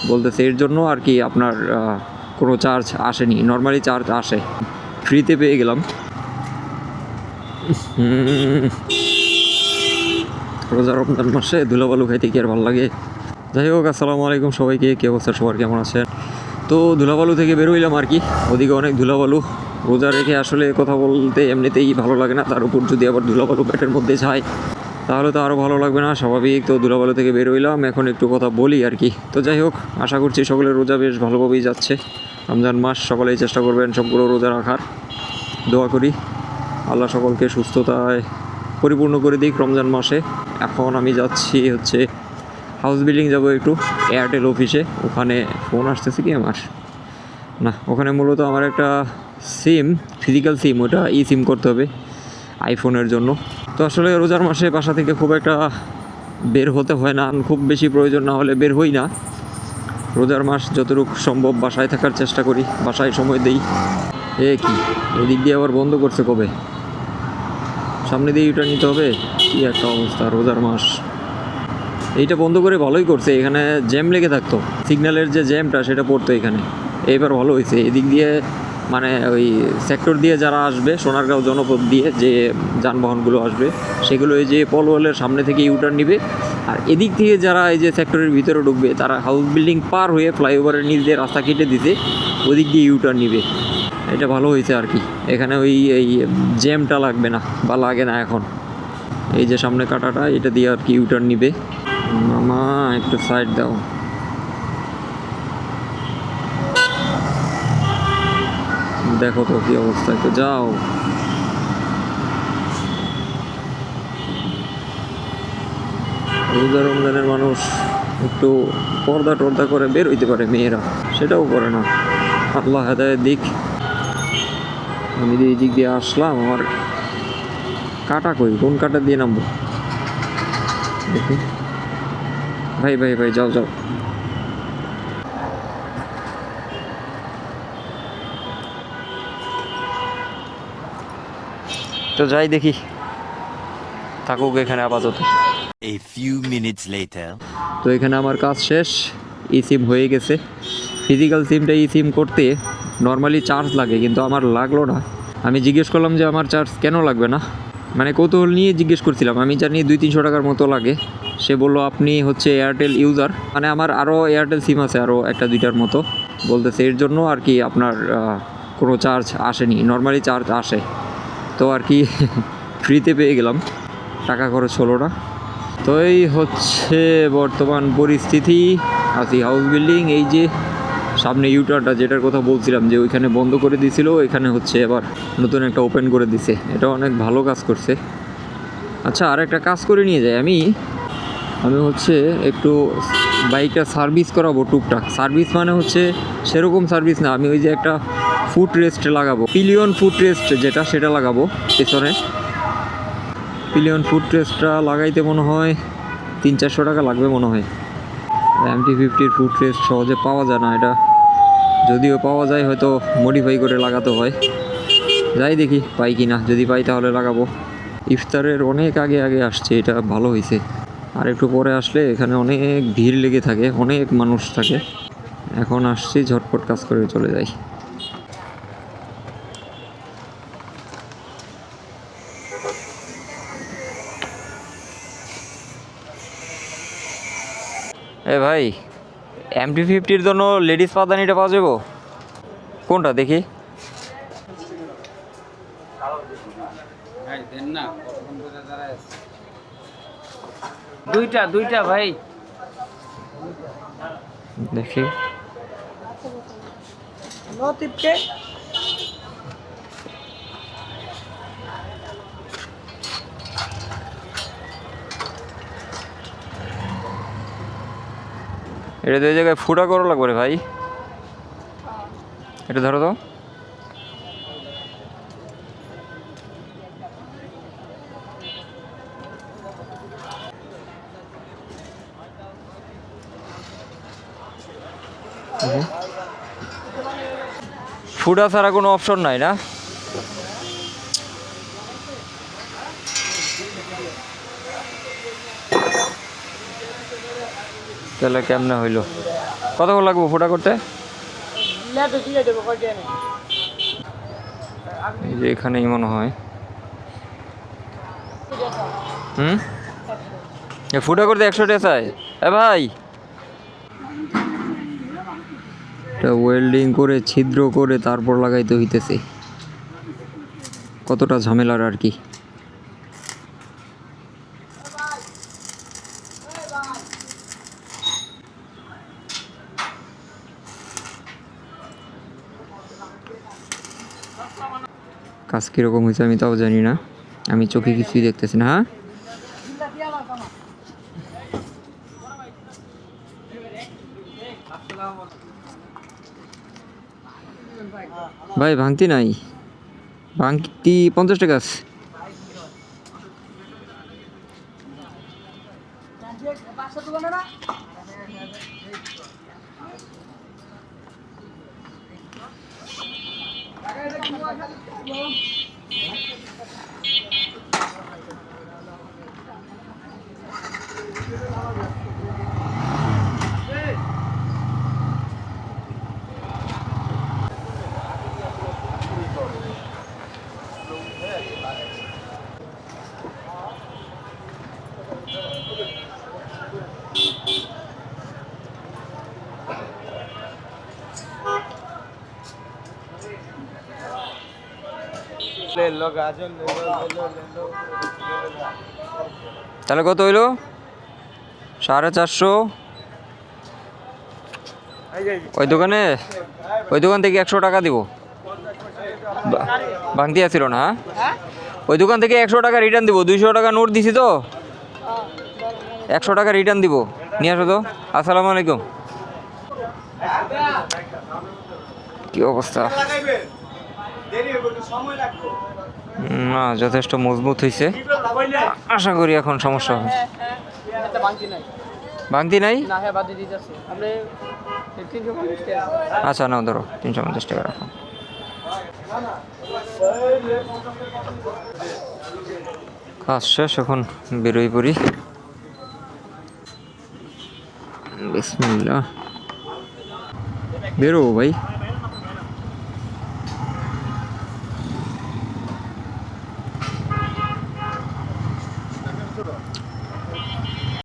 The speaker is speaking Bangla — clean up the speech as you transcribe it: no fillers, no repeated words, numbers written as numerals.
বলতেছে এর জন্য আর কি আপনার কোনো চার্জ আসেনি, নর্মালি চার্জ আসে, ফ্রিতে পেয়ে গেলাম। রোজা রমজান মাসে ধুলাবালু খাইতে কি আর ভালো লাগে। যাই হোক, আসসালামু আলাইকুম সবাইকে, কে অবস্থা সবার, কেমন আছেন? তো ধুলাবালু থেকে বেরোইলাম আর কি, ওদিকে অনেক ধুলাবালু। রোজা রেখে আসলে কথা বলতে এমনিতেই ভালো লাগে না, তার উপর যদি আবার ধুলাবালু পেটের মধ্যে যায় তাহলে তো আরও ভালো লাগবে না, স্বাভাবিক। তো ধুলাবালু থেকে বেরোইলাম, এখন একটু কথা বলি আর কি। তো যাই হোক, আশা করছি সকলের রোজা বেশ ভালোভাবেই যাচ্ছে। রমজান মাস, সকলেই চেষ্টা করবেন সবগুলো রোজা রাখার। দোয়া করি আল্লাহ সকলকে সুস্থতায় পরিপূর্ণ করে দিক রমজান মাসে। এখন আমি যাচ্ছি হচ্ছে হাউস বিল্ডিং যাব একটু, এয়ারটেল অফিসে। ওখানে ফোন আসতেছে কি আমার, না ওখানে মূলত আমার একটা সিম, ফিজিক্যাল সিম, ওটা ই সিম করতে হবে আইফোনের জন্য। তো আসলে রোজার মাসে বাসা থেকে খুব একটা বের হতে হয় না, খুব বেশি প্রয়োজন না হলে বের হই না। রোজার মাস যতটুকু সম্ভব বাসায় থাকার চেষ্টা করি, বাসায় সময় দেই। এ কি, এদিক দিয়ে আবার বন্ধ করছে কবে? সামনে দিয়ে এটা নিতে হবে, কি একটা অবস্থা রোজার মাস। এইটা বন্ধ করে ভালোই করছে, এখানে জ্যাম লেগে থাকতো, সিগন্যালের যে জ্যামটা সেটা পড়তো এখানে। এইবার ভালো হয়েছে, এদিক দিয়ে মানে ওই সেক্টর দিয়ে যারা আসবে, সোনারগাঁও জনপদ দিয়ে যে যানবাহনগুলো আসবে সেগুলো এই যে পলওয়ালের সামনে থেকে ইউটার্ন নিবে। আর এদিক থেকে যারা এই যে সেক্টরের ভিতরে ঢুকবে তারা হাউস বিল্ডিং পার হয়ে ফ্লাইওভারের নিচ দিয়ে রাস্তা কেটে দিতে ওদিক দিয়ে ইউটার্ন নিবে। এটা ভালো হয়েছে আর কি, এখানে ওই এই জ্যামটা লাগবে না বা লাগে না এখন। এই যে সামনে কাটাটা, এটা দিয়ে আর কি ইউটার্ন নিবে। মামা একটু সাইড দাও। দেখো তো কি অবস্থা, একটু যাও। রোজা রমজানের মানুষ একটু পর্দা টর্দা করে বের হইতে পারে, মেয়েরা সেটাও করে না। আল্লাহ হেদায়েত দিক। আমি এই দিক দিয়ে আসলাম, আমার কাটা কই, কোন কাটা দিয়ে নামবো দেখি। ভাই ভাই ভাই, যাও যাও। তো যাই দেখি, থাকুক এখানে আপাতত। A few minutes later. তো এখানে আমার কাজ শেষ, ই সিম হয়ে গেছে। ফিজিক্যাল সিমটা ই সিম করতে নর্মালি চার্জ লাগে, কিন্তু আমার লাগলো না। আমি জিজ্ঞেস করলাম যে আমার চার্জ কেন লাগবে না, মানে কৌতূহল নিয়ে জিজ্ঞেস করছিলাম। আমি জানি 200-300 টাকার মতো লাগে। সে বললো আপনি হচ্ছে এয়ারটেল ইউজার, মানে আমার আরও এয়ারটেল সিম আছে আরও 1-2টার মতো। বলতেছে এর জন্য আর কি আপনার কোনো চার্জ আসেনি, নর্মালি চার্জ আসে। তো আর কি ফ্রিতে পেয়ে গেলাম, টাকা খরচ হলো না। তো এই হচ্ছে বর্তমান পরিস্থিতি। আছি হাউস বিল্ডিং, এই যে সামনে ইউটারটা যেটার কথা বলছিলাম যে ওইখানে বন্ধ করে দিয়েছিল, এখানে হচ্ছে এবার নতুন একটা ওপেন করে দিছে, এটা অনেক ভালো কাজ করছে। আচ্ছা, আর একটা কাজ করে নিয়ে যাই আমি হচ্ছে একটু বাইকটা সার্ভিস করাবো টুকটাক। সার্ভিস মানে হচ্ছে সেরকম সার্ভিস না, আমি ওই যে একটা ফুট রেস্ট লাগাবো, পিলিয়ন ফুট রেস্ট যেটা, সেটা লাগাবো পেছনে। পিলিয়ন ফুট রেস্টটা লাগাইতে মনে হয় 300-400 টাকা লাগবে মনে হয়। MT-50 ফুট রেস্ট সহজে পাওয়া যায় না, এটা যদিও পাওয়া যায় হয়তো মডিফাই করে লাগাতে হয়। যাই দেখি পাই কি না, যদি পাই তাহলে লাগাবো। ইফতারের অনেক আগে আগে আসছে, এটা ভালো হয়েছে। আর একটু পরে আসলে এখানে অনেক ভিড় লেগে থাকে, অনেক মানুষ থাকে। এখন আসছি, ঝটপট কাজ করে চলে যাই। এ ভাই, MT-50-র জন্য লেডিস পাদানিটা পাওয়া যাবো? কোনটা দেখি? দুইটা ভাই দেখি। এটা 2 জায়গায় ফুটা করো লাগবে রে ভাই, এটা ধরো তো। ফুটা ছাড়া কোনো অপশন নাই না? তাহলে কেমনে হইলো? কত লাগবো ফোটা করতে? এই যে এখানেই মনে হয়। ফুটা করতে 100 টাকা চাই? ভাই, এটা ওয়েল্ডিং করে ছিদ্র করে তারপর লাগাইতে হইতেছে, কতটা ঝামেলার আর কি। কাজ কীরকম হয়েছে আমি তাও জানি না, আমি চোখে কিছুই দেখতেছি না। হ্যাঁ ভাই, ভাঙতি নাই? ভাঙতি 50 টাকা আছে। তাহলে কত হইলো? 450। ওই দোকান থেকে 100 টাকা দিব। ভাঙতি আসছিল না? ওই দোকান থেকে 100 টাকা রিটার্ন দিব। 200 টাকা নোট দিছি তো, 100 টাকা রিটার্ন দিব। নিয়ে আসো তো। আসসালামু আলাইকুম। কি অবস্থা? না, যথেষ্ট মজবুত হয়েছে, আশা করি এখন সমস্যা হবে। ভাঙতি নাই? আচ্ছা নাও, ধরো 350 টাকা রাখো। কাজ শেষ, এখন বেরোই পড়ি। বিসমিল্লাহ। বেরো ভাই।